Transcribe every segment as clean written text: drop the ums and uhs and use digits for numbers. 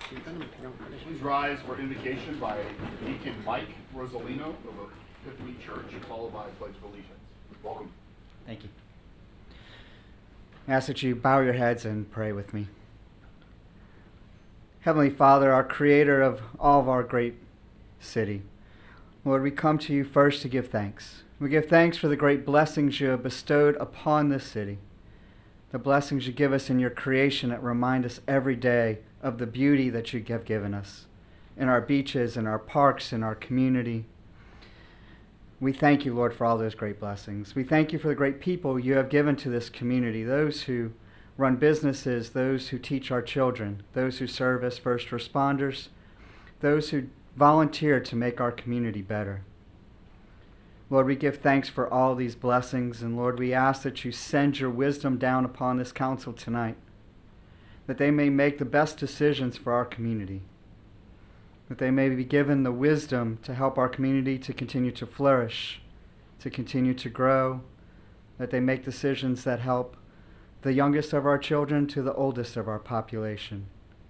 Please rise for invocation by Deacon Mike Rosalino of Epiphany Church, followed by Pledge of Allegiance. Welcome. Thank you. I ask that you bow your heads and pray with me. Heavenly Father, our creator of all of our great city, Lord, we come to you first to give thanks. We give thanks for the great blessings you have bestowed upon this city, the blessings you give us in your creation that remind us every day of the beauty that you have given us in our beaches, in our parks, in our community. We thank you, Lord, for all those great blessings. We thank you for the great people you have given to this community, those who run businesses, those who teach our children, those who serve as first responders, those who volunteer to make our community better. Lord, we give thanks for all these blessings, and Lord, we ask that you send your wisdom down upon this council tonight, that they may make the best decisions for our community, that they may be given the wisdom to help our community to continue to flourish, to continue to grow, that they make decisions that help the youngest of our children to the oldest of our population,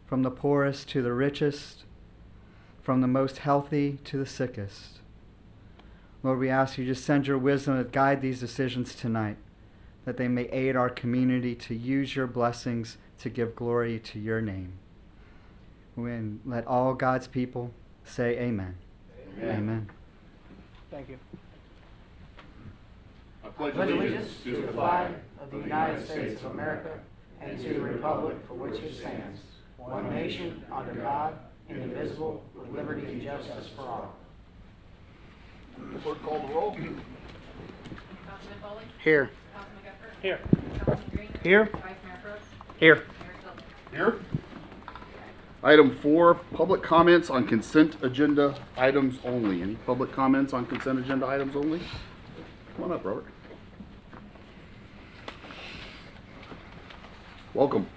from the poorest to the richest, from the most healthy to the sickest. Lord, we ask you to send your wisdom to guide these decisions tonight, that they may aid our community to use your blessings to give glory to your name. And let all God's people say amen. Amen. Amen. Thank you. I pledge Allegiance to the flag of the United States of America and to the republic for which it stands, one nation, under God, indivisible, with liberty and justice for all. Clerk, call the roll. Councilman Foley? Here. Councilman Gephardt? Here. Councilman Green? Here. Vice Mayor Brooks? Here. Mayor Tilden? Here. Item 4, public comments on consent agenda items only. Any public comments on consent agenda items only? Come on up, Robert. Welcome.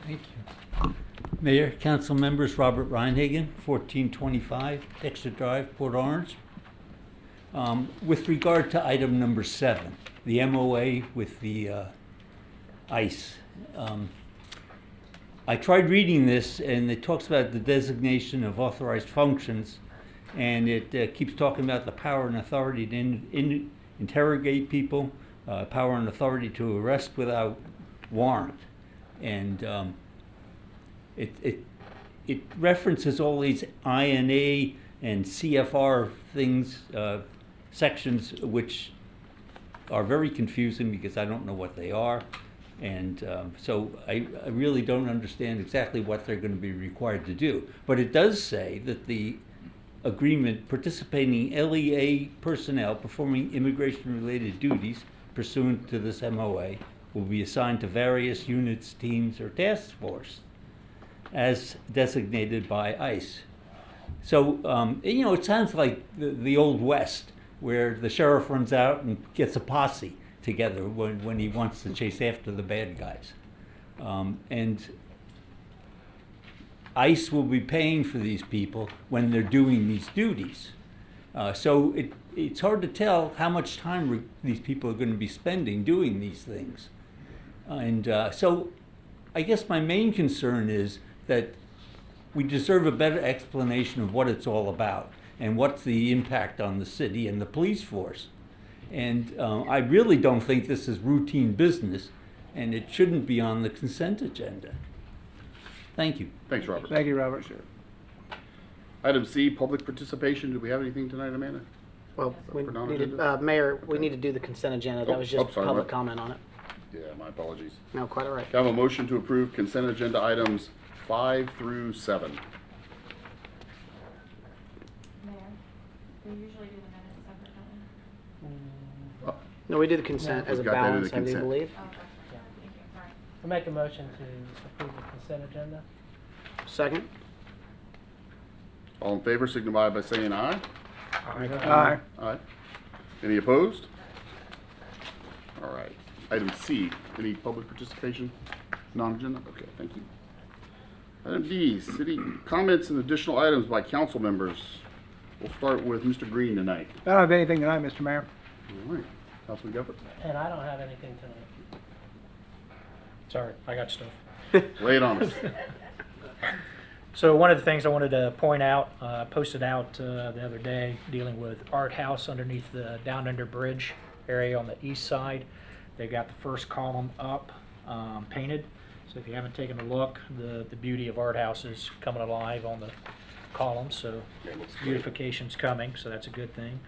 Thank you. Mayor, council members, Robert Reinhagen, 1425 Dexter Drive, Port Orange. With regard to item number 7, the MOA with the ICE. I tried reading this, and it talks about the designation of authorized functions, and it keeps talking about the power and authority to interrogate people, power and authority to arrest without warrant. And it references all these INA and CFR things, sections, which are very confusing because I don't know what they are. And so I really don't understand exactly what they're going to be required to do. But it does say that the agreement participating LEA personnel performing immigration-related duties pursuant to this MOA will be assigned to various units, teams, or task force as designated by ICE. So, it sounds like the Old West, where the sheriff runs out and gets a posse together when he wants to chase after the bad guys. And ICE will be paying for these people when they're doing these duties. So it's hard to tell how much time these people are going to be spending doing these things. And so I guess my main concern is that we deserve a better explanation of what it's all about and what's the impact on the city and the police force. And I really don't think this is routine business, and it shouldn't be on the consent agenda. Thank you. Thanks, Robert. Thank you, Robert. Sure. Item C, public participation. Do we have anything tonight, Amanda? Well, we For needed, non-agenda? Mayor, we need to do the consent agenda. That was just sorry, public Mike. comment on it. Yeah, my apologies. No, quite all right. Can I have a motion to approve consent agenda items 5 through 7? Mayor, we usually do the minutes separate, don't we? No, we do the consent as a We've got that in the balance, I do consent. believe. Oh, okay. Thank you, sorry. I make a motion to approve the consent agenda. Second? All in favor signify by saying aye. Aye. Aye. Any opposed? All right. Item C, any public participation? Non-agenda? Okay, thank you. Item D, city comments and additional items by council members. We'll start with Mr. Green tonight. I don't have anything tonight, Mr. Mayor. All right. Councilman Gephardt. And I don't have anything tonight. Sorry, I got stuff. Lay it on us. So one of the things I wanted to point out, posted out the other day, dealing with Art House underneath the Down Under Bridge area on the east side. They got the first column up, painted. So if you haven't taken a look, the beauty of Art House is coming alive on the columns. So beautification's coming, so that's a good thing.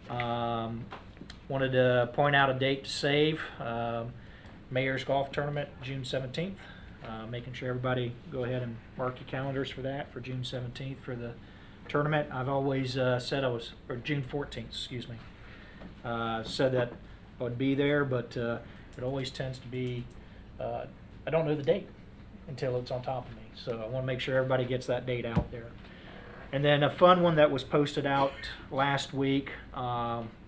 Wanted to point out a date to save. Mayor's Golf Tournament, June 17th. Making sure everybody go ahead and mark your calendars for that, for June 17th for the tournament. I've always said or June 14th, excuse me. Said that I would be there, but it always tends to be, I don't know the date until it's on top of me. So I want to make sure everybody gets that date out there. And then a fun one that was posted out last week,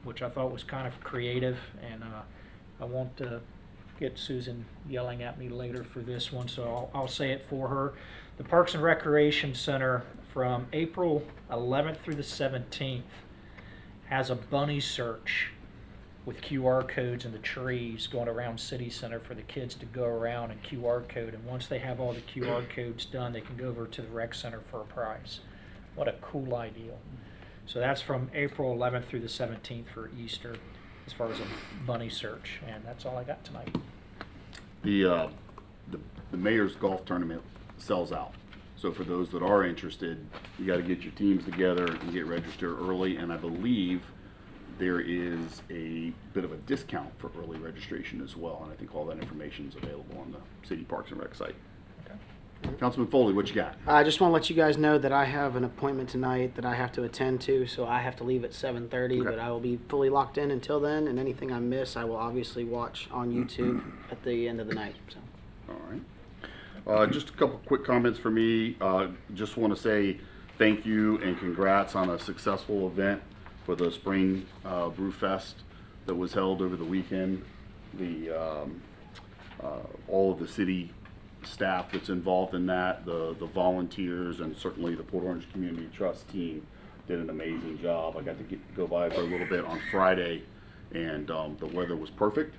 which I thought was kind of creative, and I won't get Susan yelling at me later for this one, so I'll say it for her. The Parks and Recreation Center from April 11th through the 17th has a bunny search with QR codes in the trees going around City Center for the kids to go around and QR code. And once they have all the QR codes done, they can go over to the rec center for a prize. What a cool idea. So that's from April 11th through the 17th for Easter as far as a bunny search. And that's all I got tonight. The Mayor's Golf Tournament sells out. So for those that are interested, you got to get your teams together and get registered early. And I believe there is a bit of a discount for early registration as well. And I think all that information is available on the City Parks and Rec site. Councilman Foley, what you got? I just want to let you guys know that I have an appointment tonight that I have to attend to, so I have to leave at 7:30, Okay. but I will be fully locked in until then, and anything I miss, I will obviously watch on YouTube at the end of the night. So. All right. Just a couple quick comments for me. Just want to say thank you and congrats on a successful event for the Spring Brew Fest that was held over the weekend. All of the city staff that's involved in that, the volunteers, and certainly the Port Orange Community Trust team did an amazing job. I got to go by for a little bit on Friday, and the weather was perfect,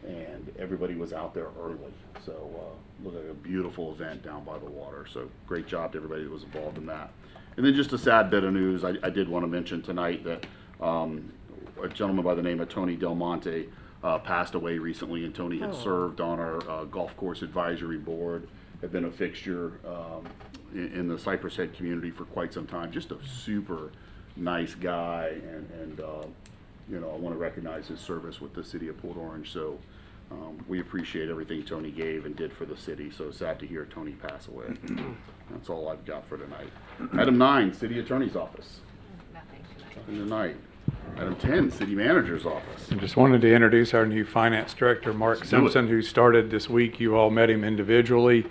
and everybody was out there early. So looked like a beautiful event down by the water. So great job to everybody that was involved in that. And then just a sad bit of news, I did want to mention tonight that a gentleman by the name of Tony Del Monte passed away recently, and Tony had served on our golf course advisory board, had been a fixture in the Cypress Head community for quite some time. Just a super nice guy, and you know, I want to recognize his service with the city of Port Orange. So we appreciate everything Tony gave and did for the city. So sad to hear Tony pass away. That's all I've got for tonight. Item 9, City Attorney's Office. Nothing tonight. Item 10, City Manager's Office. I just wanted to introduce our new Finance Director, Mark Let's do it. Simpson, who started this week. You all met him individually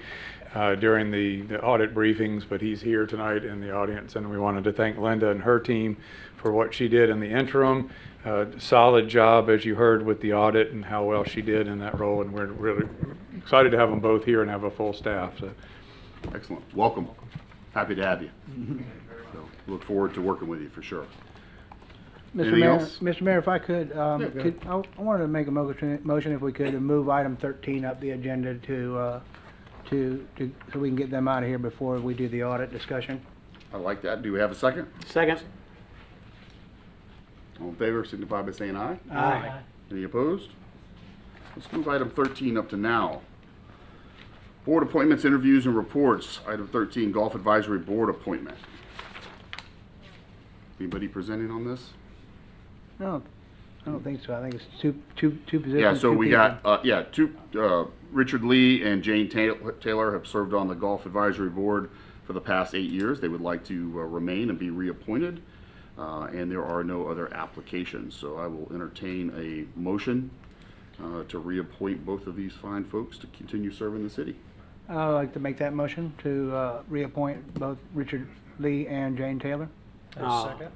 during the audit briefings, but he's here tonight in the audience, and we wanted to thank Linda and her team for what she did in the interim. Solid job, as you heard, with the audit and how well she did in that role, and we're really excited to have them both here and have a full staff. So. Excellent. Welcome. Happy to have you. So look forward to working with you for sure. Mr. Anything Mayor, else? Mr. Mayor, if I could, go ahead. I wanted to make a motion if we could to move item 13 up the agenda to so we can get them out of here before we do the audit discussion. I like that. Do we have a second? Second. All in favor, signify by saying aye. Aye. Any opposed? Let's move item 13 up to now. Board appointments, interviews, and reports. Item 13, Golf Advisory Board appointment. Anybody presenting on this? No, I don't think so. I think it's two positions. Yeah, so two we people. got, Richard Lee and Jane Taylor have served on the Golf Advisory Board for the past 8 years. They would like to remain and be reappointed, and there are no other applications. So I will entertain a motion to reappoint both of these fine folks to continue serving the city. I would like to make that motion to reappoint both Richard Lee and Jane Taylor. Second.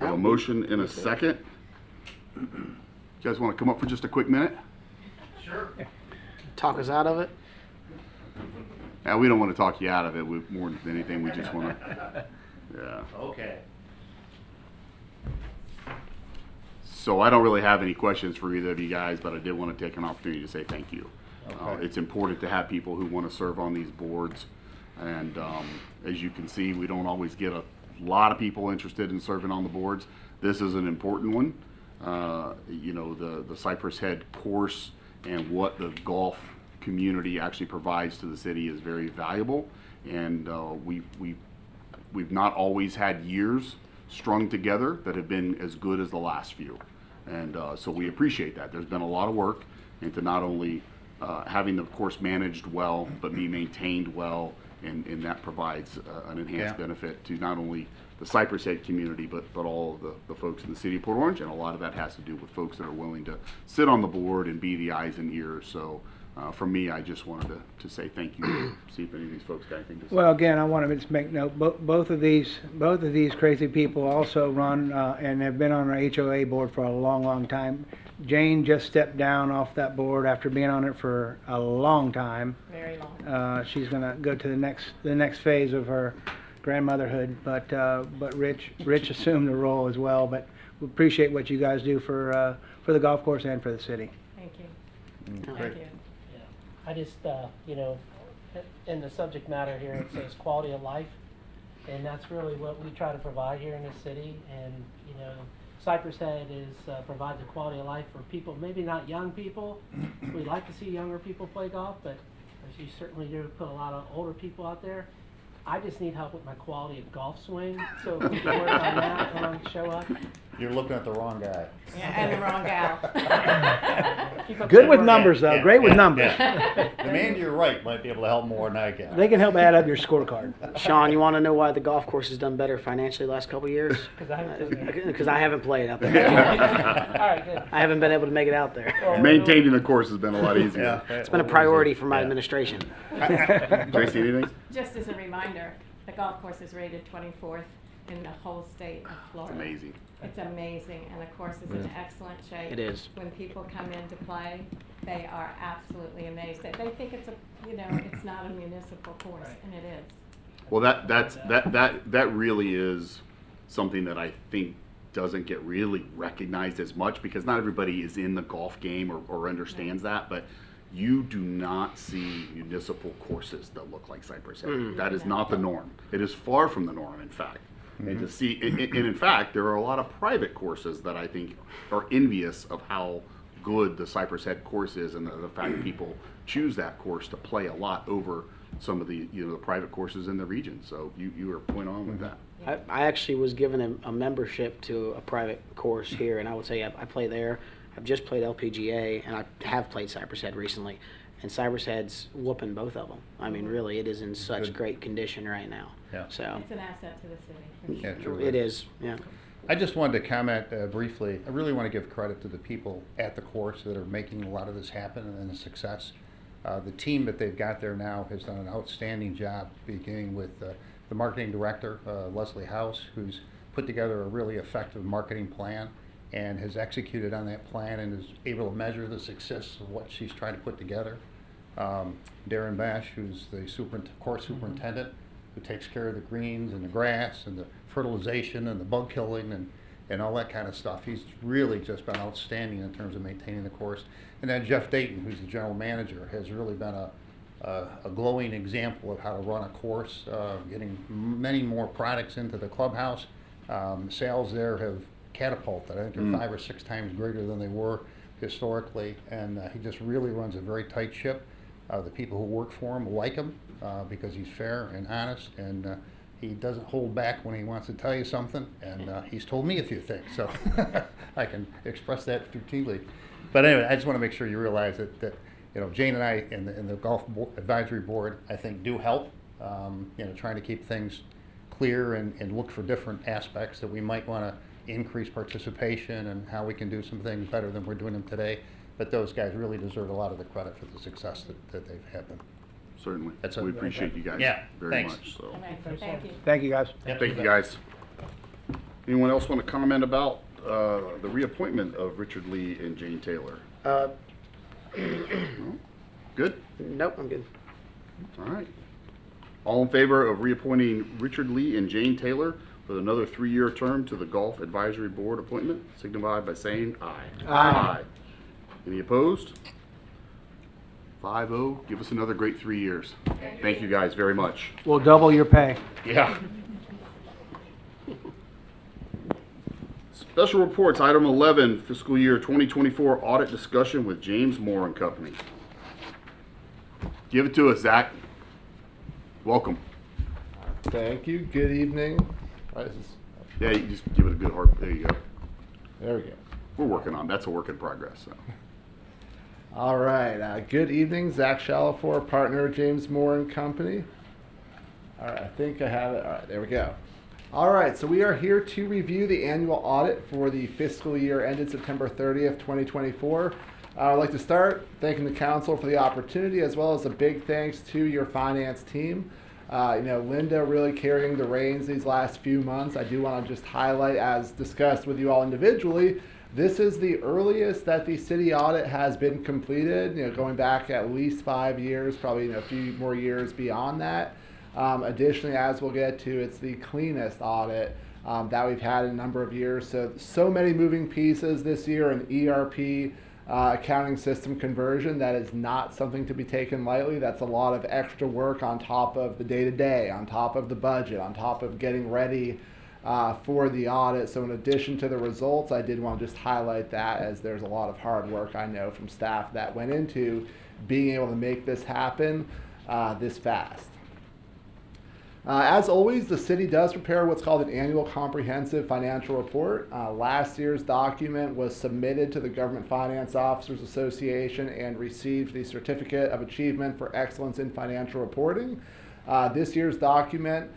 I have a motion in a second. You guys want to come up for just a quick minute? Talk us out of it. Yeah, we don't want to talk you out of it. More than anything, we just want to. Yeah. Okay. So I don't really have any questions for either of you guys, but I did want to take an opportunity to say thank you. It's important to have people who want to serve on these boards. And as you can see, we don't always get a lot of people interested in serving on the boards. This is an important one. You know, the Cypress Head course and what the golf community actually provides to the city is very valuable. And we've not always had years strung together that have been as good as the last few. And so we appreciate that. There's been a lot of work into not only having the course managed well, but be maintained well, and that provides an enhanced benefit to not only the Cypress Head community, but all of the folks in the city of Port Orange. And a lot of that has to do with folks that are willing to sit on the board and be the eyes and ears. So for me, I just wanted to say thank you. See if any of these folks got anything to say. Well, again, I want to just make note, both of these crazy people also run and have been on our HOA board for a long, long time. Jane just stepped down off that board after being on it for a long time. Very long. She's going to go to the next phase of her grandmotherhood, but Rich assumed the role as well. But we appreciate what you guys do for the golf course and for the city. Thank you. Great. Thank you. I just, you know, in the subject matter here, it says quality of life, and that's really what we try to provide here in the city. And, you know, Cypress Head provides a quality of life for people, maybe not young people. We'd like to see younger people play golf, but as you certainly do put a lot of older people out there. I just need help with my quality of golf swing, so if you can work on that when I show up. You're looking at the wrong guy. Yeah, and the wrong gal. Keep up Good the with work. numbers, though. Yeah, Great with yeah, numbers. The man to your right might be able to help more than I can. They can help add up your scorecard. Sean, you want to know why the golf course has done better financially the last couple of years? 'Cause I haven't been there. Because I haven't played out there. All right, good. I haven't been able to make it out there. Well, Maintaining the course has been a lot easier. It's been a priority for my administration. Tracy, anything? Just as a reminder, the golf course is rated 24th in the whole state of Florida. Amazing. It's amazing, and the course is in excellent shape. It is. When people come in to play, they are absolutely amazed. They think it's it's not a municipal course, and it is. Well, that really is something that I think doesn't get really recognized as much, because not everybody is in the golf game or understands that, but you do not see municipal courses that look like Cypress Head. That is not the norm. It is far from the norm, in fact. And to see, and in fact, there are a lot of private courses that I think are envious of how good the Cypress Head course is, and the fact people choose that course to play a lot over some of the the private courses in the region. So you are point on with that. I actually was given a membership to a private course here, and I would say I play there. I've just played LPGA, and I have played Cypress Head recently. And Cypress Head's whooping both of them. I mean, really, it is in such great condition right now. Yeah. So It's an asset to the city. Yeah, true. it is, yeah. I just wanted to comment briefly. I really want to give credit to the people at the course that are making a lot of this happen and the success. The team that they've got there now has done an outstanding job, beginning with the marketing director, Leslie House, who's put together a really effective marketing plan and has executed on that plan and is able to measure the success of what she's trying to put together. Darren Bash, who's the course superintendent, who takes care of the greens and the grass and the fertilization and the bug killing and all that kind of stuff. He's really just been outstanding in terms of maintaining the course. And then Jeff Dayton, who's the general manager, has really been a glowing example of how to run a course, getting many more products into the clubhouse. Sales there have catapulted. I think they're 5 or 6 times greater than they were historically, and he just really runs a very tight ship. The people who work for him like him because he's fair and honest, and he doesn't hold back when he wants to tell you something, and he's told me a few things, so I can express that routinely. But anyway, I just want to make sure you realize that Jane and I and the Golf Advisory Board, I think, do help, trying to keep things clear and look for different aspects that we might want to increase participation and how we can do some things better than we're doing them today. But those guys really deserve a lot of the credit for the success that they've had. Certainly. That's We it. appreciate you guys very Thanks. much. So. All right, thank you. Thank you, guys. Thank you, guys. Anyone else want to comment about the reappointment of Richard Lee and Jane Taylor? No? Good? Nope, I'm good. All right. All in favor of reappointing Richard Lee and Jane Taylor with another 3-year term to the Golf Advisory Board appointment, signify by saying aye. Aye. Any opposed? 5-0. Give us another great 3 years. Thank you guys very much. We'll double your pay. Yeah. Special reports, item 11, fiscal year 2024 audit discussion with James Moore and Company. Give it to us, Zach. Welcome. Thank you. Good evening. All right, Yeah, you just give it a good hard, there you go. there we go. We're working on, that's a work in progress, so. All right. Good evening. Zach Shalafor, partner of James Moore and Company. All right. I think I have it. All right. There we go. All right. So we are here to review the annual audit for the fiscal year ended September 30th, 2024. I'd like to start thanking the council for the opportunity, as well as a big thanks to your finance team. Linda really carrying the reins these last few months. I do want to just highlight, as discussed with you all individually, this is the earliest that the city audit has been completed, going back at least 5 years, probably a few more years beyond that. Additionally, as we'll get to, it's the cleanest audit that we've had in a number of years. So many moving pieces this year, an ERP accounting system conversion that is not something to be taken lightly. That's a lot of extra work on top of the day-to-day, on top of the budget, on top of getting ready for the audit. So in addition to the results, I did want to just highlight that, as there's a lot of hard work I know from staff that went into being able to make this happen this fast. As always, the city does prepare what's called an annual comprehensive financial report. Last year's document was submitted to the Government Finance Officers Association and received the Certificate of Achievement for Excellence in Financial Reporting. This year's document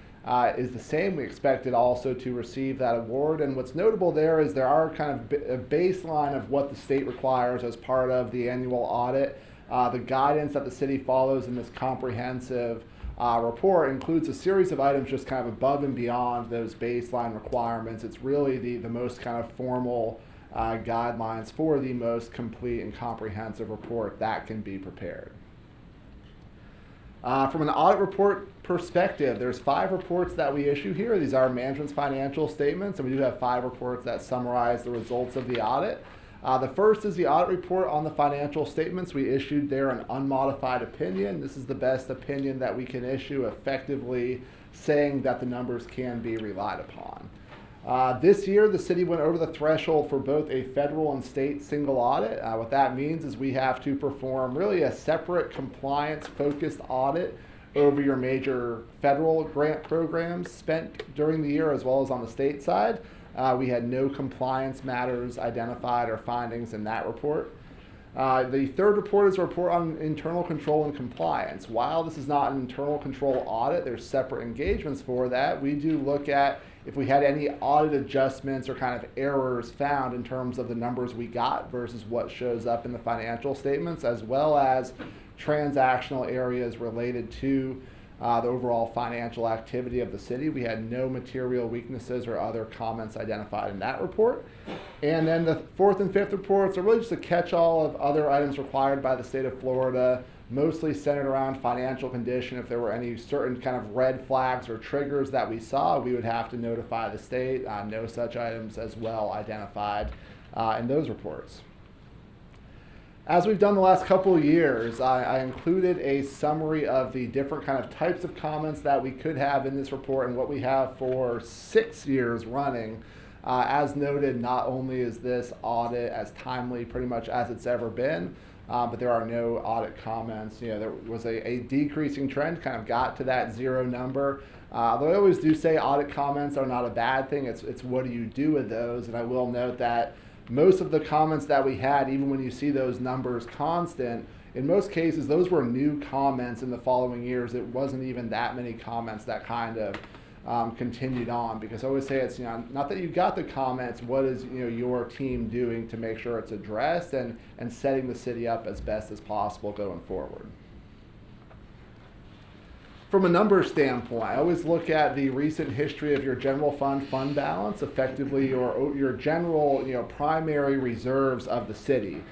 is the same. We expected also to receive that award. And what's notable there is there are kind of a baseline of what the state requires as part of the annual audit. The guidance that the city follows in this comprehensive report includes a series of items just kind of above and beyond those baseline requirements. It's really the most kind of formal guidelines for the most complete and comprehensive report that can be prepared. From an audit report perspective, there's 5 reports that we issue here. These are management's financial statements, and we do have 5 reports that summarize the results of the audit. The first is the audit report on the financial statements. We issued there an unmodified opinion. This is the best opinion that we can issue, effectively saying that the numbers can be relied upon. This year, the city went over the threshold for both a federal and state single audit. What that means is we have to perform really a separate compliance-focused audit over your major federal grant programs spent during the year, as well as on the state side. We had no compliance matters identified or findings in that report. The third report is a report on internal control and compliance. While this is not an internal control audit, there's separate engagements for that. We do look at if we had any audit adjustments or kind of errors found in terms of the numbers we got versus what shows up in the financial statements, as well as transactional areas related to the overall financial activity of the city. We had no material weaknesses or other comments identified in that report. And then the fourth and fifth reports are really just a catch-all of other items required by the state of Florida, mostly centered around financial condition. If there were any certain kind of red flags or triggers that we saw, we would have to notify the state. No such items as well identified in those reports. As we've done the last couple of years, I included a summary of the different kind of types of comments that we could have in this report and what we have for 6 years running. As noted, not only is this audit as timely pretty much as it's ever been, but there are no audit comments. There was a decreasing trend, kind of got to that 0 number. Though I always do say audit comments are not a bad thing. It's what do you do with those? And I will note that most of the comments that we had, even when you see those numbers constant, in most cases, those were new comments in the following years. It wasn't even that many comments that kind of continued on, because I always say it's not that you got the comments, what is your team doing to make sure it's addressed and setting the city up as best as possible going forward. From a numbers standpoint, I always look at the recent history of your general fund balance, effectively your general primary reserves of the city.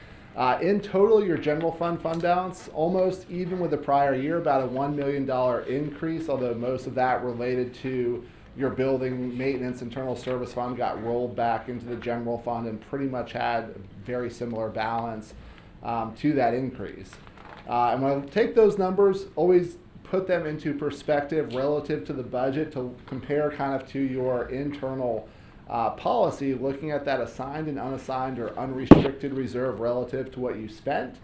In total, your general fund balance, almost even with the prior year, about a $1 million increase, although most of that related to your building maintenance internal service fund got rolled back into the general fund and pretty much had a very similar balance to that increase. And when I take those numbers, always put them into perspective relative to the budget to compare kind of to your internal policy, looking at that assigned and unassigned or unrestricted reserve relative to what you spent.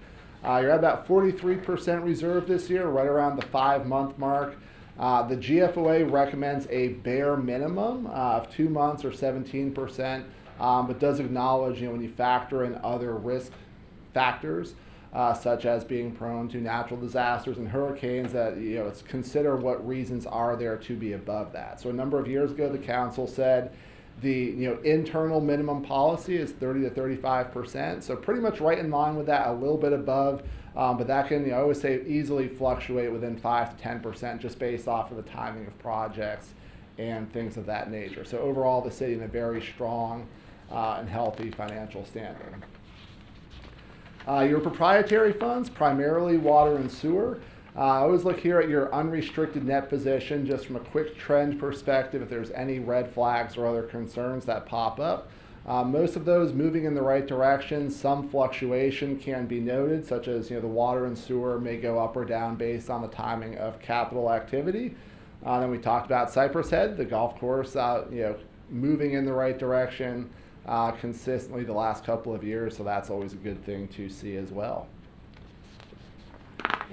You're at about 43% reserve this year, right around the 5-month mark. The GFOA recommends a bare minimum of 2 months or 17%, but does acknowledge, when you factor in other risk factors, such as being prone to natural disasters and hurricanes, that it's consider what reasons are there to be above that. So a number of years ago, the council said the internal minimum policy is 30 to 35%. So pretty much right in line with that, a little bit above, but that can I always say easily fluctuate within 5 to 10% just based off of the timing of projects and things of that nature. So overall, the city in a very strong and healthy financial standing. Your proprietary funds, primarily water and sewer. I always look here at your unrestricted net position just from a quick trend perspective if there's any red flags or other concerns that pop up. Most of those moving in the right direction. Some fluctuation can be noted, such as the water and sewer may go up or down based on the timing of capital activity. Then we talked about Cypress Head, the golf course, moving in the right direction consistently the last couple of years, so that's always a good thing to see as well.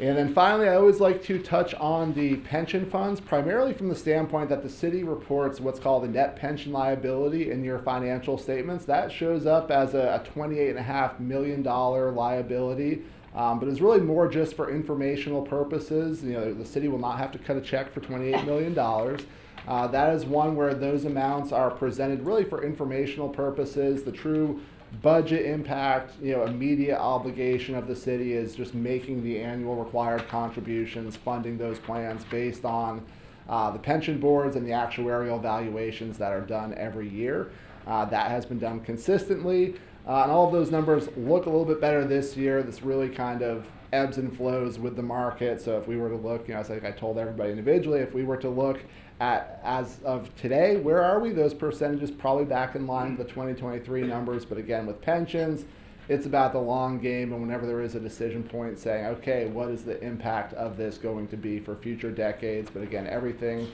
And then finally, I always like to touch on the pension funds, primarily from the standpoint that the city reports what's called the net pension liability in your financial statements. That shows up as a $28.5 million liability, but it's really more just for informational purposes. The city will not have to cut a check for $28 million. That is one where those amounts are presented really for informational purposes. The true budget impact, immediate obligation of the city is just making the annual required contributions, funding those plans based on the pension boards and the actuarial valuations that are done every year. That has been done consistently, and all of those numbers look a little bit better this year. This really kind of ebbs and flows with the market. So if we were to look, I think I told everybody individually, if we were to look at, as of today, where are we? Those percentages probably back in line with the 2023 numbers, but again, with pensions, it's about the long game, and whenever there is a decision point saying, okay, what is the impact of this going to be for future decades? But again, everything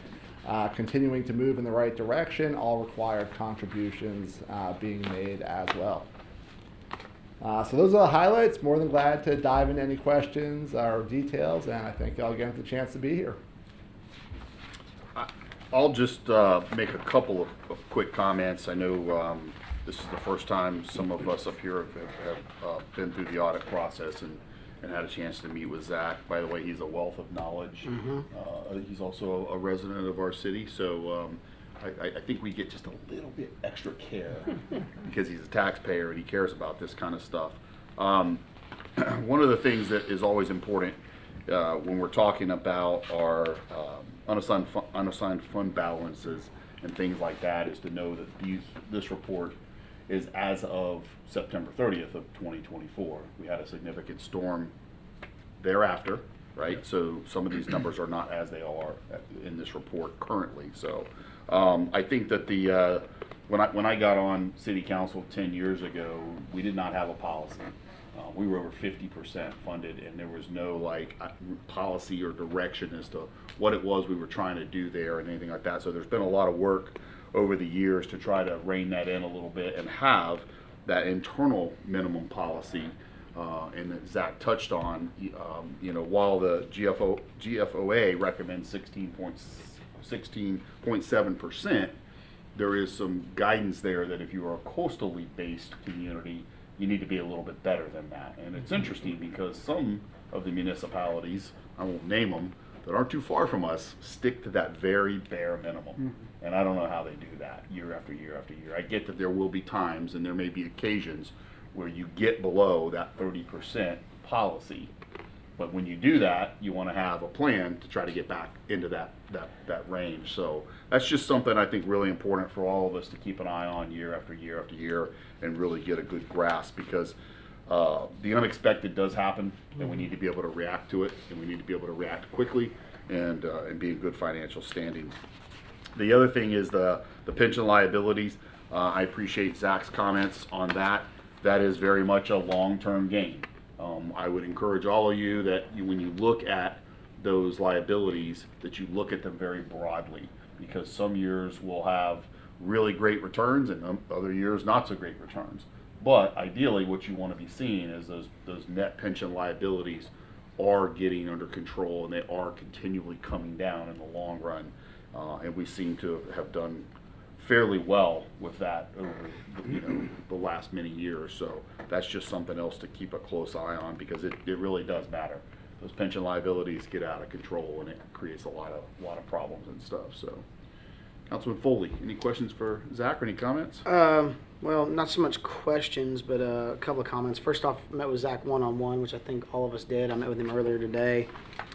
continuing to move in the right direction, all required contributions being made as well. So those are the highlights. More than glad to dive into any questions or details, and I thank y'all again for the chance to be here. I'll just make a couple of quick comments. I know this is the first time some of us up here have been through the audit process and had a chance to meet with Zach. By the way, he's a wealth of knowledge. He's also a resident of our city, so I think we get just a little bit extra care because he's a taxpayer and he cares about this kind of stuff. One of the things that is always important when we're talking about our unassigned fund balances and things like that is to know that this report is as of September 30th of 2024. We had a significant storm thereafter, right? So some of these numbers are not as they are in this report currently. So I think that when I got on city council 10 years ago, we did not have a policy. We were over 50% funded, and there was no policy or direction as to what it was we were trying to do there and anything like that. So there's been a lot of work over the years to try to rein that in a little bit and have that internal minimum policy. And that Zach touched on, while the GFOA recommends 16.7%, there is some guidance there that if you are a coastally based community, you need to be a little bit better than that. And it's interesting because some of the municipalities, I won't name them, that aren't too far from us, stick to that very bare minimum. And I don't know how they do that year after year after year. I get that there will be times and there may be occasions where you get below that 30% policy. But when you do that, you want to have a plan to try to get back into that range. So that's just something I think really important for all of us to keep an eye on year after year after year and really get a good grasp, because the unexpected does happen, and we need to be able to react to it, and we need to be able to react quickly and be in good financial standing. The other thing is the pension liabilities. I appreciate Zach's comments on that. That is very much a long-term gain. I would encourage all of you that when you look at those liabilities, that you look at them very broadly, because some years will have really great returns and other years not so great returns. But ideally, what you want to be seeing is those net pension liabilities are getting under control, and they are continually coming down in the long run. And we seem to have done fairly well with that over the last many years. So that's just something else to keep a close eye on, because it really does matter. Those pension liabilities get out of control, and it creates a lot of problems and stuff. So, Councilman Foley, any questions for Zach or any comments? Well, not so much questions, but a couple of comments. First off, I met with Zach one-on-one, which I think all of us did. I met with him earlier today.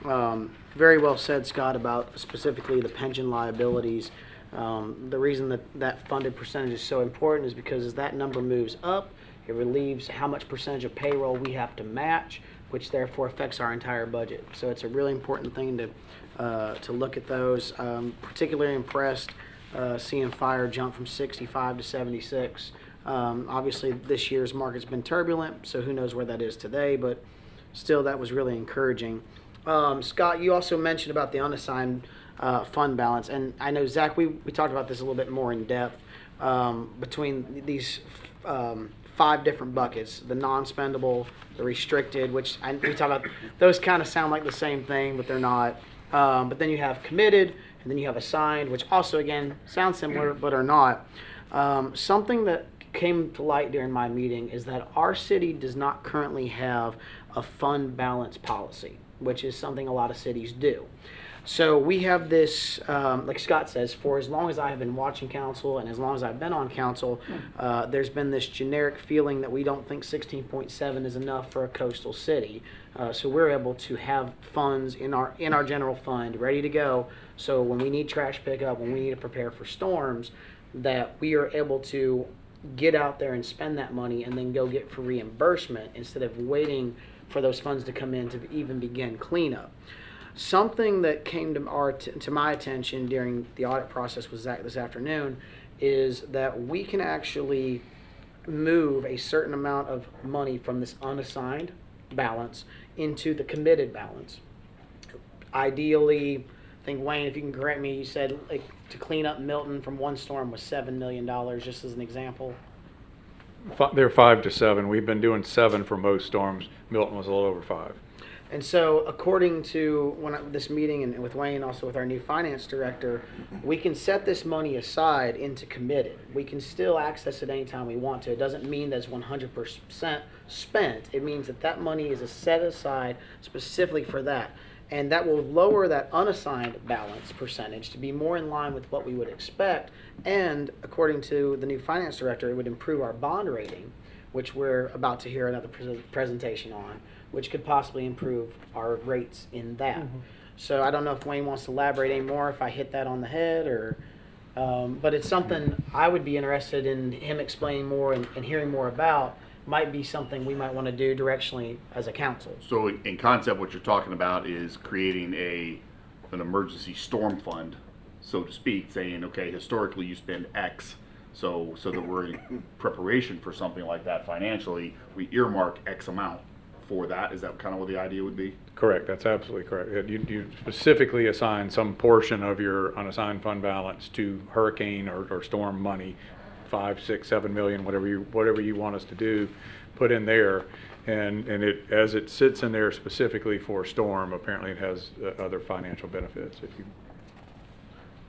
Very well said, Scott, about specifically the pension liabilities. The reason that funded percentage is so important is because as that number moves up, it relieves how much percentage of payroll we have to match, which therefore affects our entire budget. So it's a really important thing to look at those. Particularly impressed seeing fire jump from 65 to 76. Obviously, this year's market's been turbulent, so who knows where that is today, but still, that was really encouraging. Scott, you also mentioned about the unassigned fund balance, and I know, Zach, we talked about this a little bit more in depth between these 5 different buckets: the non-spendable, the restricted, which we talk about. Those kind of sound like the same thing, but they're not. But then you have committed, and then you have assigned, which also, again, sound similar, but are not. Something that came to light during my meeting is that our city does not currently have a fund balance policy, which is something a lot of cities do. So we have this, like Scott says, for as long as I have been watching council and as long as I've been on council, there's been this generic feeling that we don't think 16.7 is enough for a coastal city. So we're able to have funds in our general fund ready to go. So when we need trash pickup, when we need to prepare for storms, that we are able to get out there and spend that money and then go get for reimbursement instead of waiting for those funds to come in to even begin cleanup. Something that came to my attention during the audit process with Zach this afternoon is that we can actually move a certain amount of money from this unassigned balance into the committed balance. Ideally, I think, Wayne, if you can correct me, you said like to clean up Milton from one storm was $7 million, just as an example. They're 5 to 7. We've been doing 7 for most storms. Milton was a little over 5. And so, according to this meeting and with Wayne, also with our new finance director, we can set this money aside into committed. We can still access it anytime we want to. It doesn't mean that it's 100% spent. It means that money is set aside specifically for that. And that will lower that unassigned balance percentage to be more in line with what we would expect. And according to the new finance director, it would improve our bond rating, which we're about to hear another presentation on, which could possibly improve our rates in that. Mm-hmm. So I don't know if Wayne wants to elaborate any more, if I hit that on the head, or but it's something I would be interested in him explaining more and hearing more about. Might be something we might want to do directionally as a council. So in concept, what you're talking about is creating an emergency storm fund, so to speak, saying, okay, historically you spend X, so that we're in preparation for something like that financially, we earmark X amount for that. Is that kind of what the idea would be? Correct. That's absolutely correct. You specifically assign some portion of your unassigned fund balance to hurricane or storm money, 5, 6, 7 million, whatever you want us to do, put in there, and it, as it sits in there specifically for storm, apparently it has other financial benefits. If you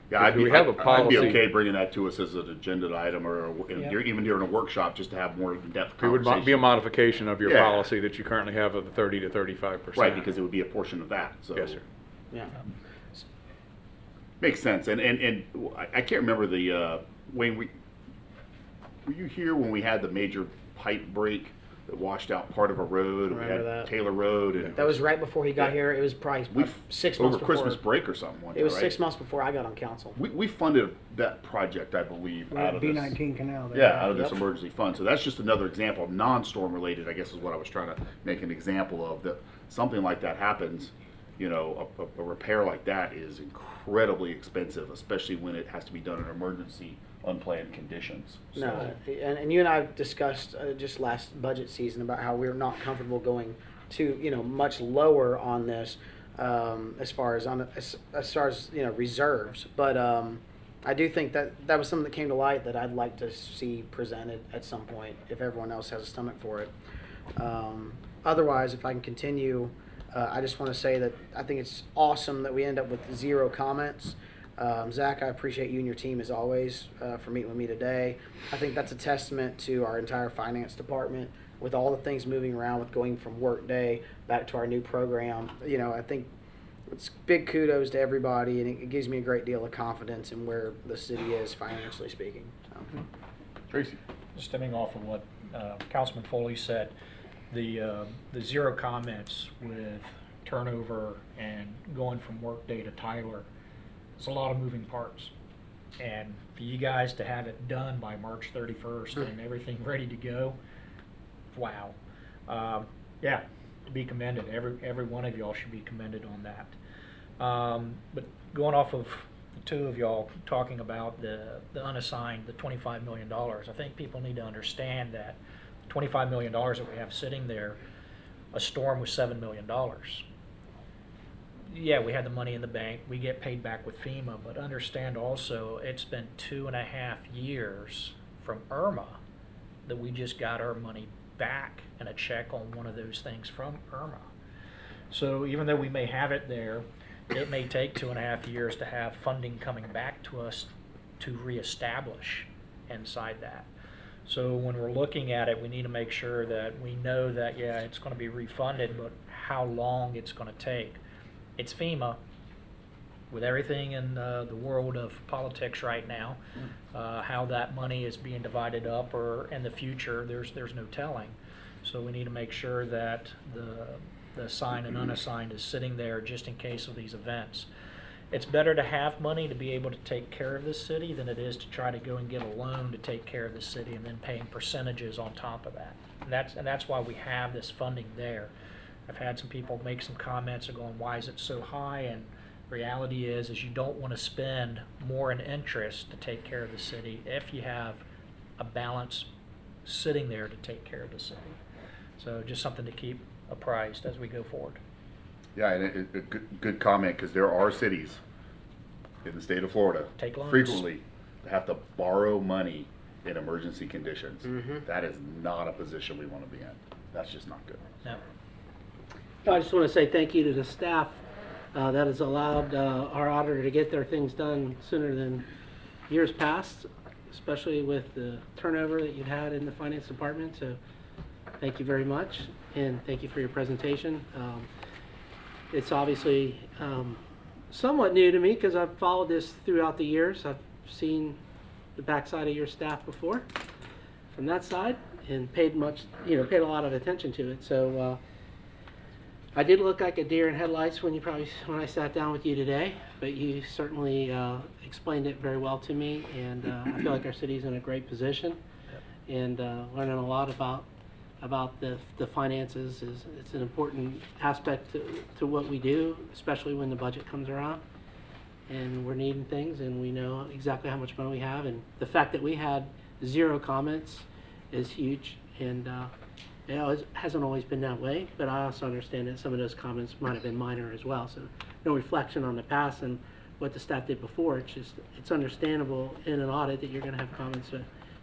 Yeah, I'd be policy. okay bringing that to us as an agenda item, or even during a workshop, just to have more in-depth conversation. It would be a modification of your policy that you currently have of the 30 to 35%. Right, because it would be a portion of that. So. Yes, sir. Yeah. Makes sense. And I can't remember the Wayne. Were you here when we had the major pipe break that washed out part of a road? Remember we had that. Taylor Road. And That was right before he got here. It was probably 6 months over Christmas break or something. It was right? 6 months before I got on council. We funded that project, I believe, out of this. B19 canal there. Yeah, out of this emergency fund. So that's just another example of non-storm related, I guess is what I was trying to make an example of, that something like that happens. you know, a repair like that is incredibly expensive, especially when it has to be done in emergency, unplanned conditions. No, and you and I discussed just last budget season about how we're not comfortable going to, you know, much lower on this as far as you know, reserves. But I do think that was something that came to light that I'd like to see presented at some point if everyone else has a stomach for it. Otherwise, if I can continue, I just want to say that I think it's awesome that we end up with 0 comments. Zach, I appreciate you and your team as always for meeting with me today. I think that's a testament to our entire finance department with all the things moving around with going from Workday back to our new program. You know, I think it's big kudos to everybody, and it gives me a great deal of confidence in where the city is financially speaking. So. Tracy? Stemming off of what Councilman Foley said, the 0 comments with turnover and going from Workday to Tyler, it's a lot of moving parts. And for you guys to have it done by March 31st and everything ready to go, wow. Yeah, to be commended. Every one of y'all should be commended on that. But going off of the 2 of y'all talking about the unassigned, the $25 million, I think people need to understand that $25 million that we have sitting there, a storm was $7 million. Yeah, we had the money in the bank. We get paid back with FEMA, but understand also it's been 2.5 years from Irma that we just got our money back and a check on one of those things from Irma. So even though we may have it there, it may take 2.5 years to have funding coming back to us to reestablish inside that. So when we're looking at it, we need to make sure that we know that, yeah, it's going to be refunded, but how long it's going to take. It's FEMA. With everything in the world of politics right now, how that money is being divided up or in the future, there's no telling. So we need to make sure that the assigned and unassigned is sitting there just in case of these events. It's better to have money to be able to take care of the city than it is to try to go and get a loan to take care of the city and then paying percentages on top of that. And that's why we have this funding there. I've had some people make some comments of going, why is it so high? And reality is you don't want to spend more in interest to take care of the city if you have a balance sitting there to take care of the city. So just something to keep apprised as we go forward. Yeah, and a good comment, because there are cities in the state of Florida Take loans. frequently that have to borrow money in emergency conditions. Mm-hmm. That is not a position we want to be in. That's just not good. No. I just want to say thank you to the staff that has allowed our auditor to get their things done sooner than years past, especially with the turnover that you've had in the finance department. So thank you very much, and thank you for your presentation. It's obviously somewhat new to me because I've followed this throughout the years. I've seen the backside of your staff before from that side and paid a lot of attention to it. So I did look like a deer in headlights when I sat down with you today, but you certainly explained it very well to me, and I feel like our city's in a great position, and learning a lot about the finances it's an important aspect to what we do, especially when the budget comes around and we're needing things and we know exactly how much money we have, and the fact that we had 0 comments is huge, and it hasn't always been that way, but I also understand that some of those comments might have been minor as well, so no reflection on the past and what the staff did before. It's understandable in an audit that you're going to have comments.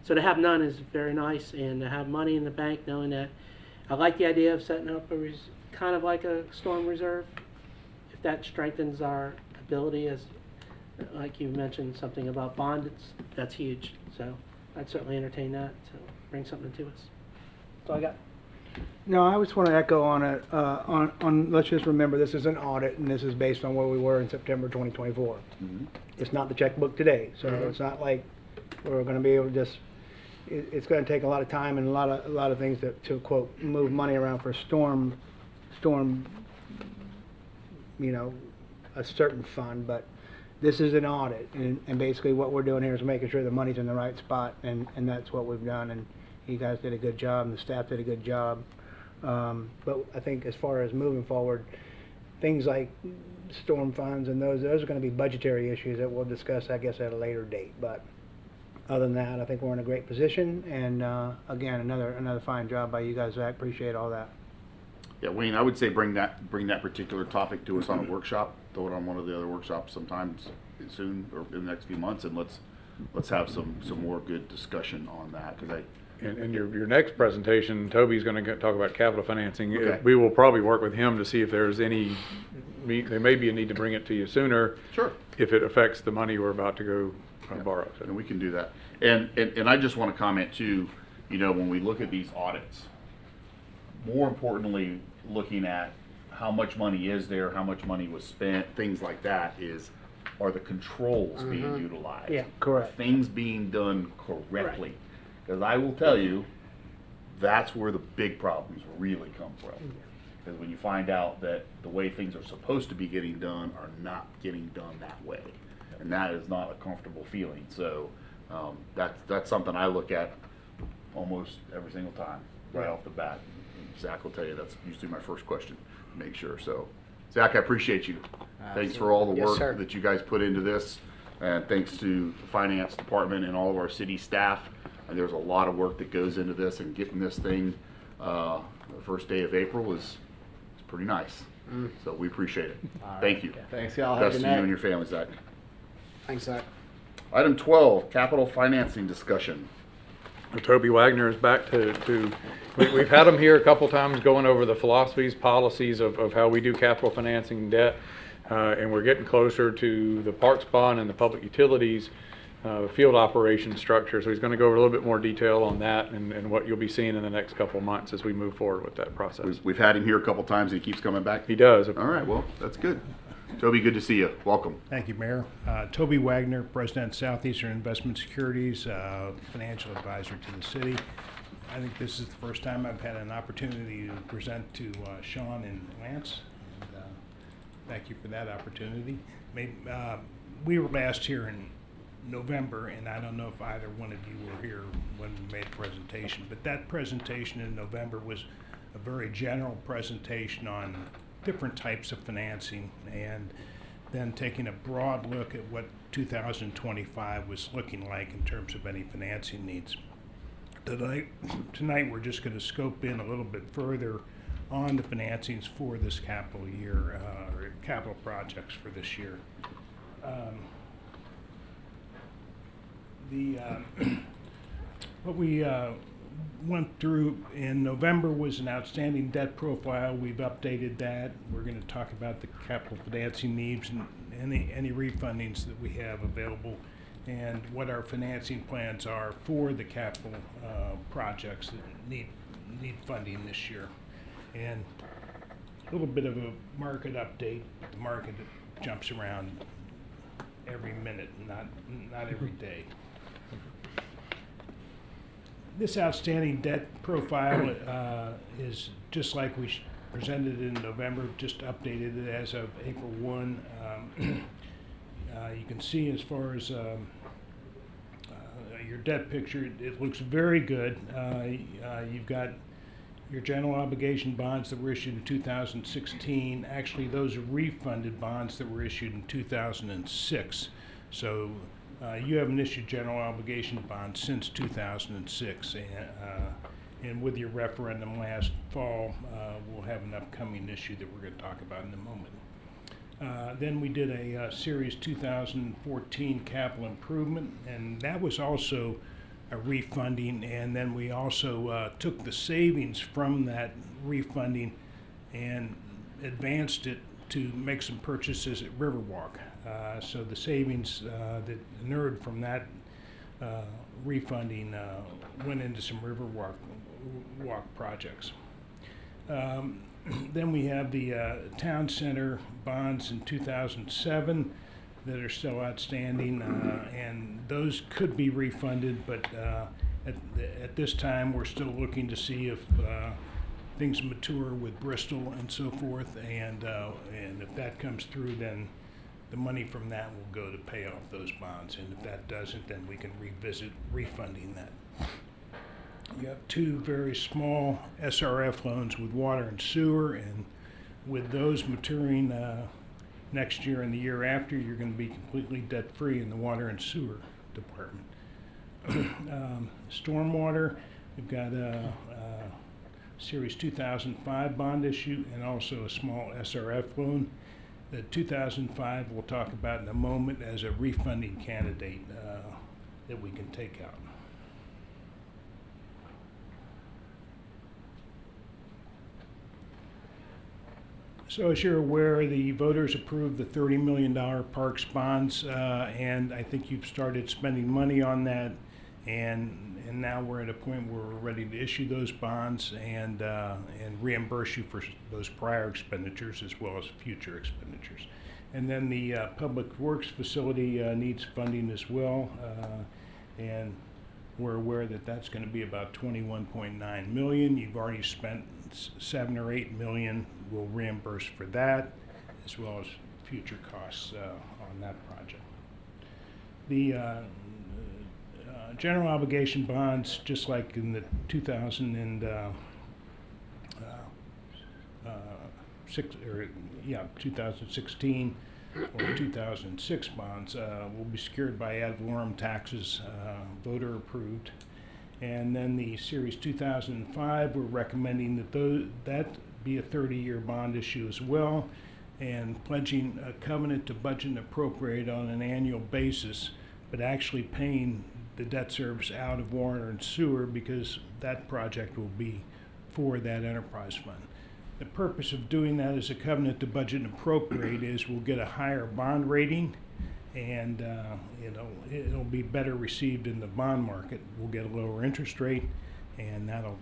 So to have none is very nice, and to have money in the bank, knowing that I like the idea of setting up kind of like a storm reserve. If that strengthens our ability, as like you mentioned something about bond, that's huge. So I'd certainly entertain that to bring something to us. That's all I got. No, I just want to echo on it. Let's just remember this is an audit, and this is based on where we were in September 2024. Mm-hmm. It's not the checkbook today, so it's not like we're going to be able to just. It's going to take a lot of time and a lot of things to quote move money around for storm, a certain fund. But this is an audit, and basically what we're doing here is making sure the money's in the right spot, and that's what we've done. And you guys did a good job, and the staff did a good job. But I think as far as moving forward, things like storm funds and those are going to be budgetary issues that we'll discuss, I guess, at a later date. But other than that, I think we're in a great position. And again, another fine job by you guys, Zach. Appreciate all that. Yeah, Wayne, I would say bring that particular topic to us on a workshop. Throw it on one of the other workshops sometimes soon or in the next few months, and let's have some more good discussion on that, because And your next presentation, Toby's going to talk about capital financing. Okay. We will probably work with him to see if there's any, there may be a need to bring it to you sooner. Sure. If it affects the money we're about to go borrow. So. And we can do that. And I just want to comment too, when we look at these audits, more importantly, looking at how much money is there, how much money was spent, things like that, are the controls being utilized? Yeah, correct. Are things being done correctly? Because I will tell you, that's where the big problems really come from. Because when you find out that the way things are supposed to be getting done are not getting done that way, and that is not a comfortable feeling. So that's something I look at almost every single time, right off the bat. Zach will tell you that's usually my first question, make sure. So, Zach, I appreciate you. Thanks for all the Yes, work sir. that you guys put into this, and thanks to the finance department and all of our city staff. And there's a lot of work that goes into this, and getting this thing the first day of April is pretty nice. So we appreciate it. Thank you. Thanks, y'all. Have a Best good to you night. and your family, Zach. Thanks, Zach. Item 12, capital financing discussion. Toby Wagner is back we've had him here a couple times going over the philosophies, policies of how we do capital financing and debt. And we're getting closer to the parks bond and the public utilities field operation structure. So he's going to go over a little bit more detail on that and what you'll be seeing in the next couple of months as we move forward with that process. We've had him here a couple times, and he keeps coming back. He does. All right, well, that's good. Toby, good to see you. Welcome. Thank you, Mayor. Toby Wagner, President, Southeastern Investment Securities, financial advisor to the city. I think this is the first time I've had an opportunity to present to Sean and Lance. And, thank you for that opportunity. We were last here in November, and I don't know if either one of you were here when we made the presentation, but that presentation in November was a very general presentation on different types of financing, and then taking a broad look at what 2025 was looking like in terms of any financing needs. Tonight we're just going to scope in a little bit further on the financings for this capital year, or capital projects for this year. What we went through in November was an outstanding debt profile. We've updated that. We're going to talk about the capital financing needs and any refundings that we have available, and what our financing plans are for the capital projects that need funding this year. And a little bit of a market update. The market jumps around every minute, not every day. This outstanding debt profile is just like we presented in November, just updated it as of April 1. You can see as far as your debt picture, it looks very good. You've got your general obligation bonds that were issued in 2016. Actually, those are refunded bonds that were issued in 2006. So you haven't issued general obligation bonds since 2006, and with your referendum last fall, we'll have an upcoming issue that we're going to talk about in a moment. Then we did a Series 2014 capital improvement, and that was also a refunding, and then we also took the savings from that refunding and advanced it to make some purchases at Riverwalk. So the savings that inured from that refunding went into some Riverwalk projects. Then we have the town center bonds in 2007 that are still outstanding, and those could be refunded, but at this time we're still looking to see if things mature with Bristol and so forth, and if that comes through, then the money from that will go to pay off those bonds, and if that doesn't, then we can revisit refunding that. You have two very small SRF loans with water and sewer, and with those maturing next year and the year after, you're going to be completely debt-free in the water and sewer department. Stormwater, we've got a Series 2005 bond issue and also a small SRF loan. The 2005 we'll talk about in a moment as a refunding candidate that we can take out. So as you're aware, the voters approved the $30 million parks bonds, and I think you've started spending money on that, and now we're at a point where we're ready to issue those bonds and reimburse you for those prior expenditures as well as future expenditures. And then the Public Works facility needs funding as well, and we're aware that that's going to be about $21.9 million. You've already spent $7 or $8 million. We'll reimburse for that, as well as future costs on that project. The general obligation bonds, just like in the 2016 or 2006 bonds, will be secured by ad valorem taxes, voter approved. And then the Series 2005, we're recommending that that be a 30-year bond issue as well, and pledging a covenant to budget and appropriate on an annual basis, but actually paying the debt service out of water and sewer because that project will be for that enterprise fund. The purpose of doing that as a covenant to budget and appropriate is we'll get a higher bond rating, and it'll be better received in the bond market. We'll get a lower interest rate, and that'll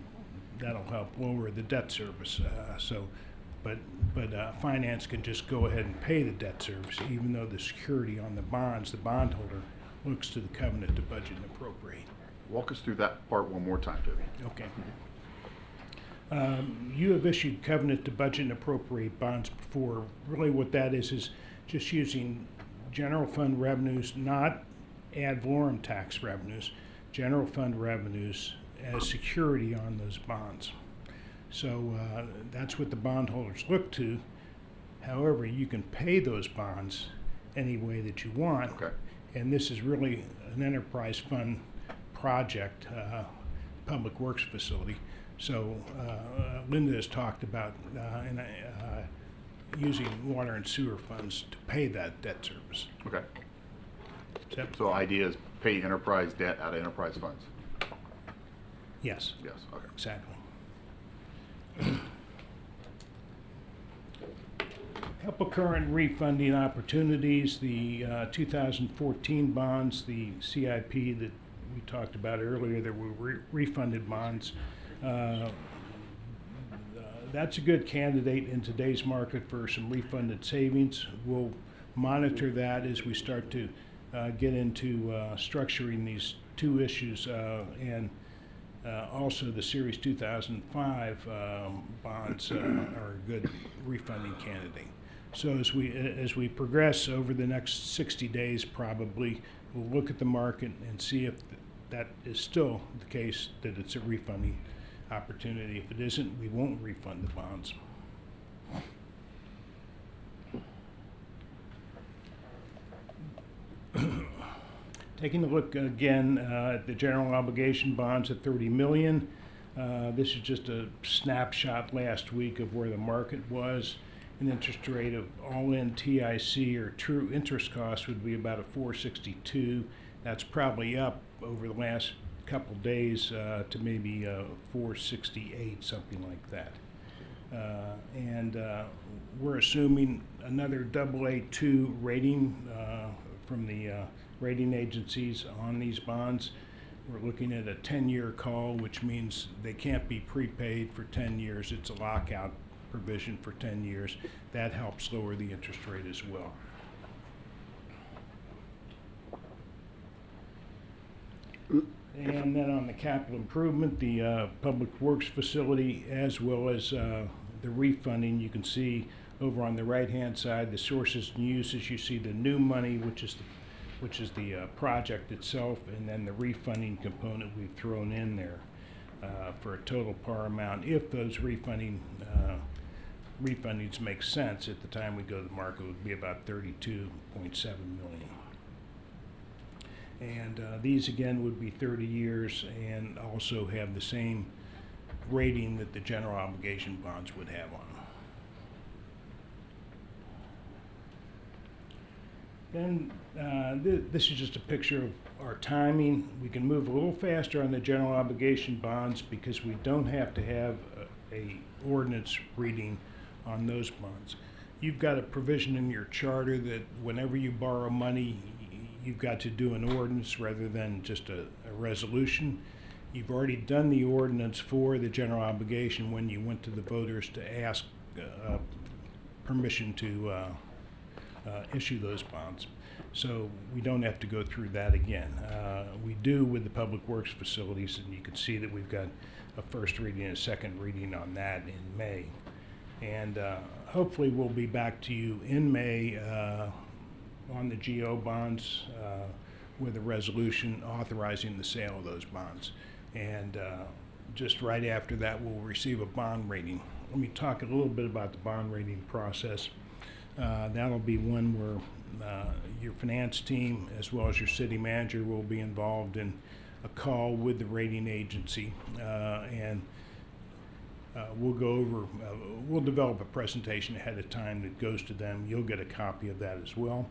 help lower the debt service. But finance can just go ahead and pay the debt service, even though the security on the bonds, the bondholder looks to the covenant to budget and appropriate. Walk us through that part one more time, Toby. Okay. You have issued covenant to budget and appropriate bonds before. Really what that is just using general fund revenues, not ad valorem tax revenues, general fund revenues as security on those bonds. So that's what the bondholders look to. However, you can pay those bonds any way that you want. Okay. And this is really an enterprise fund project, public works facility. So Linda has talked about using water and sewer funds to pay that debt service. Okay. Yep. So idea is pay enterprise debt out of enterprise funds. Yes. Yes. Okay. Exactly. Couple current refunding opportunities, the 2014 bonds, the CIP that we talked about earlier, that were refunded bonds. That's a good candidate in today's market for some refunded savings. We'll monitor that as we start to get into structuring these two issues, and also the Series 2005 bonds are a good refunding candidate. So as we progress over the next 60 days, probably we'll look at the market and see if that is still the case, that it's a refunding opportunity. If it isn't, we won't refund the bonds. Taking a look again at the general obligation bonds at $30 million. This is just a snapshot last week of where the market was. An interest rate of all-in TIC, or true interest cost, would be about a 4.62. That's probably up over the last couple days to maybe 4.68, something like that. And we're assuming another AA2 rating from the rating agencies on these bonds. We're looking at a 10-year call, which means they can't be prepaid for 10 years. It's a lockout provision for 10 years. That helps lower the interest rate as well. And then on the capital improvement, the public works facility, as well as the refunding, you can see over on the right-hand side the sources and uses. You see the new money, which is the project itself, and then the refunding component we've thrown in there for a total par amount. If those refunding refundings make sense at the time we go to the market would be about 32.7 million. And these again would be 30 years and also have the same rating that the general obligation bonds would have on them. Then this is just a picture of our timing. We can move a little faster on the general obligation bonds because we don't have to have a ordinance reading on those bonds. You've got a provision in your charter that whenever you borrow money, you've got to do an ordinance rather than just a resolution. You've already done the ordinance for the general obligation when you went to the voters to ask permission to issue those bonds. So we don't have to go through that again. We do with the public works facilities, and you can see that we've got a first reading and a second reading on that in May. And hopefully we'll be back to you in May on the GO bonds with a resolution authorizing the sale of those bonds. And just right after that, we'll receive a bond rating. Let me talk a little bit about the bond rating process. That'll be one where your finance team as well as your city manager will be involved in a call with the rating agency, and we'll go over, we'll develop a presentation ahead of time that goes to them. You'll get a copy of that as well.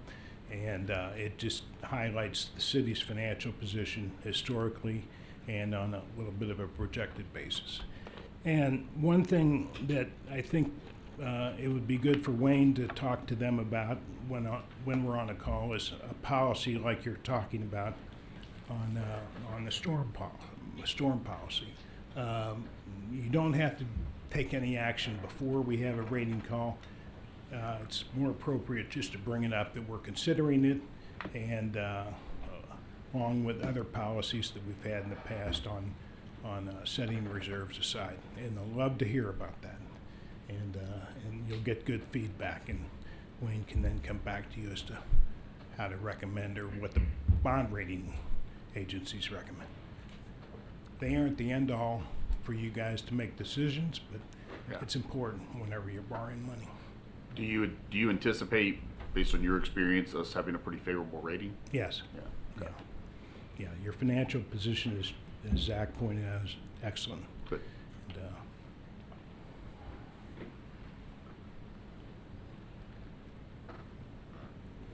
And it just highlights the city's financial position historically and on a little bit of a projected basis. And one thing that I think it would be good for Wayne to talk to them about when we're on a call is a policy like you're talking about on the storm policy. You don't have to take any action before we have a rating call. It's more appropriate just to bring it up that we're considering it, and along with other policies that we've had in the past on setting reserves aside. And they'll love to hear about that. And you'll get good feedback, and Wayne can then come back to you as to how to recommend or what the bond rating agencies recommend. They aren't the end all for you guys to make decisions, but it's important whenever you're borrowing money. Do you anticipate, based on your experience, us having a pretty favorable rating? Yes. Yeah. Okay. Yeah. Your financial position is, as Zach pointed out, is excellent. Good. And,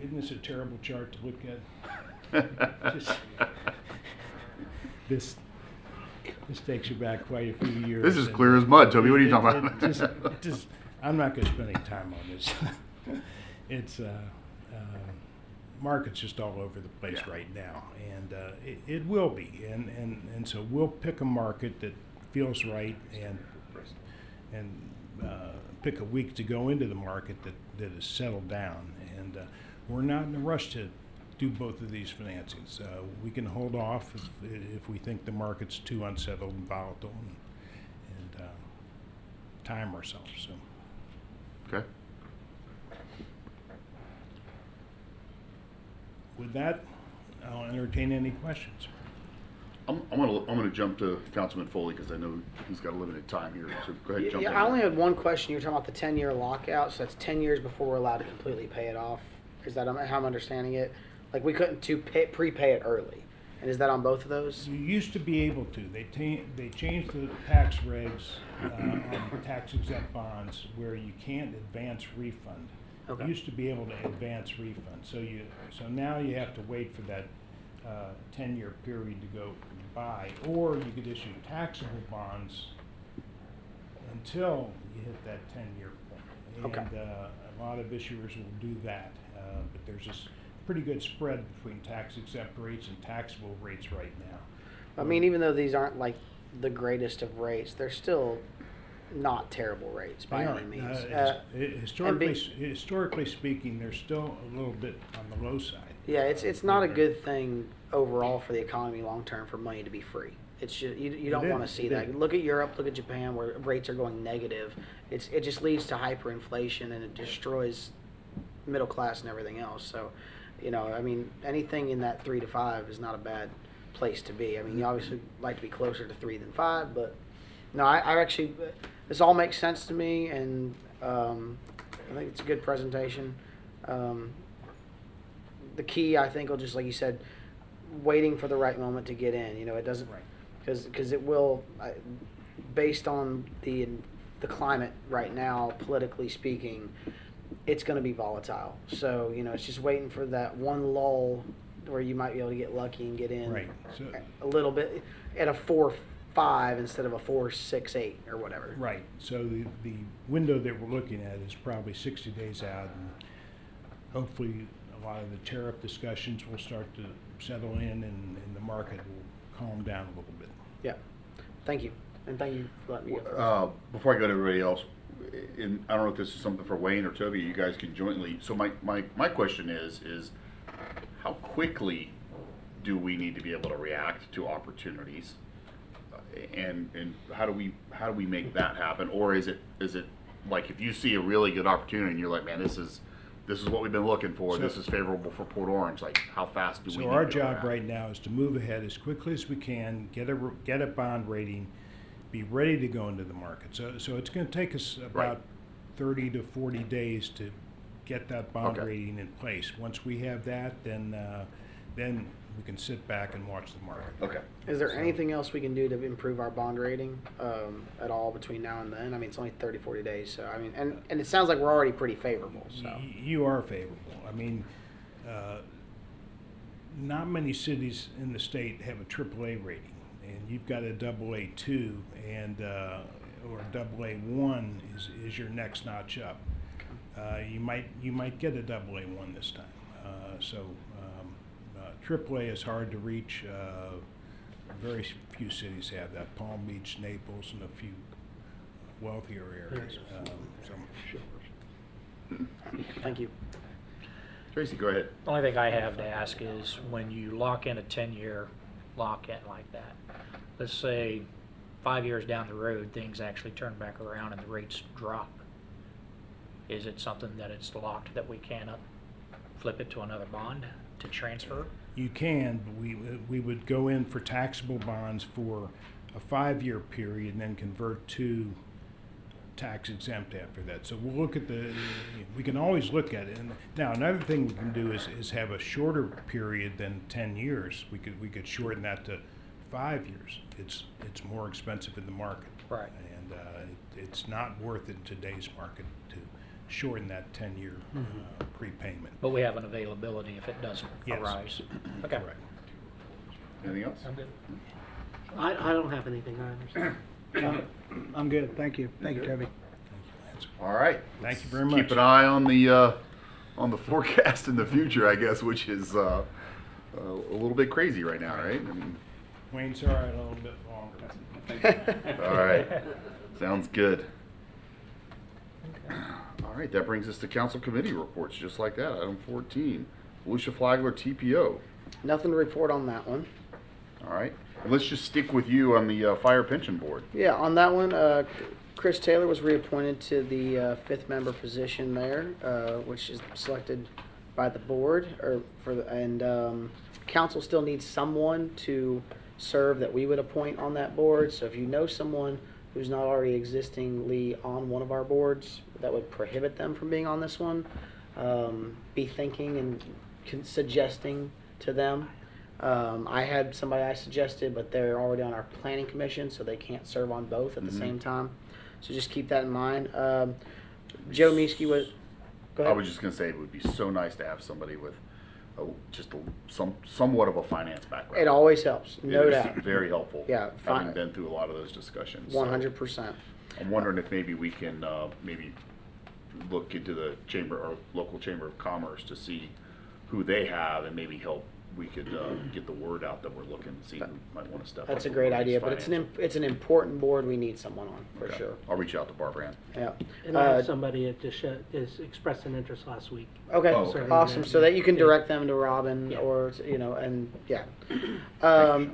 isn't this a terrible chart to look at? This takes you back quite a few years. This is clear as mud, Toby. What are you talking about? I'm not going to spend any time on this. It's market's just all over the place right now, and it will be, and so we'll pick a market that feels right, and pick a week to go into the market that is settled down, and we're not in a rush to do both of these financings. We can hold off if we think the market's too unsettled and volatile, and time ourselves. So. Okay. With that, I'll entertain any questions. I'm gonna jump to Councilman Foley because I know he's got a limited time here. So go ahead, jump in. I only had one question. You were talking about the 10-year lockout, so that's 10 years before we're allowed to completely pay it off. Is that how I'm understanding it? Like we couldn't prepay it early, and is that on both of those? You used to be able to. They changed the tax regs on tax-exempt bonds where you can't advance refund. Okay. You used to be able to advance refund. So now you have to wait for that 10-year period to go by, or you could issue taxable bonds until you hit that 10-year point. Okay. And a lot of issuers will do that, but there's this pretty good spread between tax-exempt rates and taxable rates right now. I mean, even though these aren't like the greatest of rates, they're still not terrible rates by any means. Historically speaking, they're still a little bit on the low side. Yeah, it's not a good thing overall for the economy long term for money to be free. It's just you don't want to see that. Look at Europe, look at Japan, where rates are going negative. It just leads to hyperinflation, and it destroys middle class and everything else. So, I mean, anything in that 3 to 5 is not a bad place to be. I mean, you obviously like to be closer to 3 than 5, but no, I actually, this all makes sense to me, and I think it's a good presentation. The key, I think, will just, like you said, waiting for the right moment to get in. You know, it doesn't, because it will, based on the climate right now, politically speaking, it's going to be volatile. So, you know, it's just waiting for that one lull where you might be able to get lucky and get in Right. So, a little bit at a 4.5 instead of a 4.68 or whatever. right. So the window that we're looking at is probably 60 days out, and hopefully a lot of the tariff discussions will start to settle in, and the market will calm down a little bit. Yeah. Thank you. And thank you for letting me go. Before I go to everybody else, I don't know if this is something for Wayne or Toby, you guys can jointly, so my question is how quickly do we need to be able to react to opportunities? And how do we make that happen? Or is it like, if you see a really good opportunity and you're like, man, this is what we've been looking for, So- this is favorable for Port Orange, like how fast do we So need our to job react? right now is to move ahead as quickly as we can, get a bond rating, be ready to go into the market. So it's going to take us about 30 to 40 days to get that bond Okay. rating in place. Once we have that, then we can sit back and watch the market. Okay. Is there anything else we can do to improve our bond rating at all between now and then? I mean, it's only 30, 40 days. So, I mean, and it sounds like we're already pretty favorable. So, You are favorable. I mean, not many cities in the state have a AAA rating, and you've got a AA2 and or a AA1 is your next notch up. You might get a AA1 this time. AAA is hard to reach. Very few cities have that. Palm Beach, Naples, and a few wealthier areas. thank you. Tracy, go ahead. The only thing I have to ask is, when you lock in a 10-year lock-in like that, let's say 5 years down the road, things actually turn back around and the rates drop. Is it something that it's locked that we cannot flip it to another bond to transfer? You can, but we would go in for taxable bonds for a 5-year period and then convert to tax exempt after that. So we'll look at we can always look at it. And now another thing we can do is have a shorter period than 10 years. We could shorten that to 5 years. It's more expensive in the market. Right. And it's not worth it in today's market to shorten that 10-year prepayment. But we have an availability if it doesn't Yes. arise. Okay. Correct. Anything else? I'm good. I don't have anything either. I'm good. Thank you. Thank you, Toby. Thank you, Lance. All right. Thank you very Let's much. Keep an eye on the forecast in the future, I guess, which is a little bit crazy right now, right? I mean, Wayne, sorry, a little bit longer. all right. Sounds good. All right, that brings us to council committee reports, just like that. Item 14, Felicia Flagler, TPO. Nothing to report on that one. All right. And let's just stick with you on the fire pension board. Yeah, on that one, Chris Taylor was reappointed to the 5th member position there, which is selected by the board, and council still needs someone to serve that we would appoint on that board. So if you know someone who's not already existingly on one of our boards that would prohibit them from being on this one, be thinking and suggesting to them. I had somebody I suggested, but they're already on our planning commission, so they can't serve on both at the same time. So just keep that in mind. Joe Mieske was. Go I ahead. was just going to say it would be so nice to have somebody with somewhat of a finance background. It always helps, no It is doubt. very helpful. Yeah, Having been through a lot of those discussions. So 100%. I'm wondering if maybe we can maybe look into the chamber or local chamber of commerce to see who they have and maybe help. We could get the word out that we're looking to see who might want to step up. That's a and great work idea, these but financials. it's an important board we need someone on, for Okay. sure. I'll reach out to Barbara Ann. Yeah. And I have somebody that just expressed an interest last week. Okay, Oh, okay. awesome. So that you can Yeah. direct them to Robin Yeah. or, and yeah.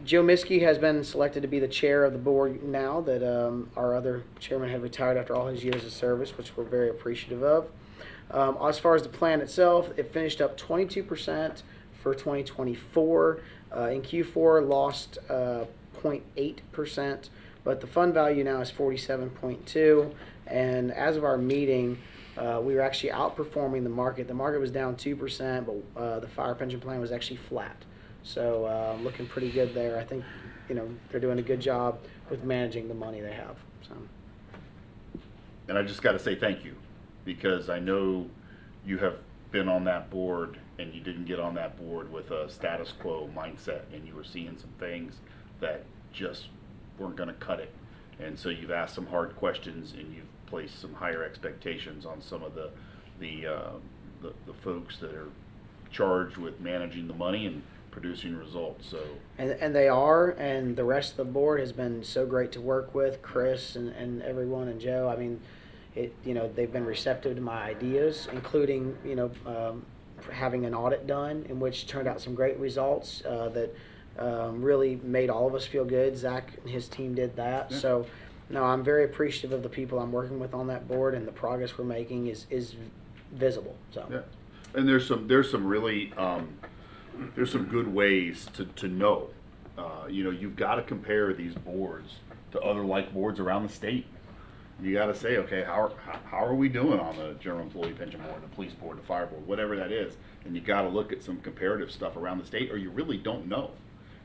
Joe Mieske has been selected to be the chair of the board now that our other chairman had retired after all his years of service, which we're very appreciative of. As far as the plan itself, it finished up 22% for 2024. In Q4, lost 0.8%, but the fund value now is 47.2. And as of our meeting, we were actually outperforming the market. The market was down 2%, but the fire pension plan was actually flat. So looking pretty good there. I think, they're doing a good job with managing the money they have. So. And I just got to say thank you, because I know you have been on that board and you didn't get on that board with a status quo mindset, and you were seeing some things that just weren't going to cut it. And so you've asked some hard questions, and you've placed some higher expectations on some of the folks that are charged with managing the money and producing results. So And they are, and the rest of the board has been so great to work with, Chris and everyone, and Joe. I mean, they've been receptive to my ideas, including, having an audit done, in which turned out some great results that really made all of us feel good. Zach and his team did that. Yeah. So, no, I'm very appreciative of the people I'm working with on that board, and the progress we're making is visible. So. yeah, and there's some really there's some good ways to know. You've got to compare these boards to other like boards around the state. You got to say, okay, how are we doing on the general employee pension board, the police board, the fire board, whatever that is, and you got to look at some comparative stuff around the state, or you really don't know.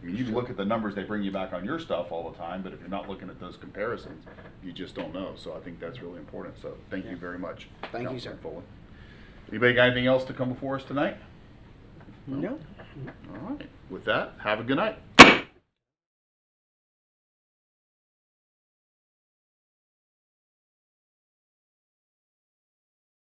I mean, you can look at the numbers they bring you back on your stuff all the time, but if you're not looking at those comparisons, you just don't know. So I think that's really important. So thank you very much. Thank you, sir. Councilman Foley. Anybody got anything else to come before us tonight? No. All right. With that, have a good night.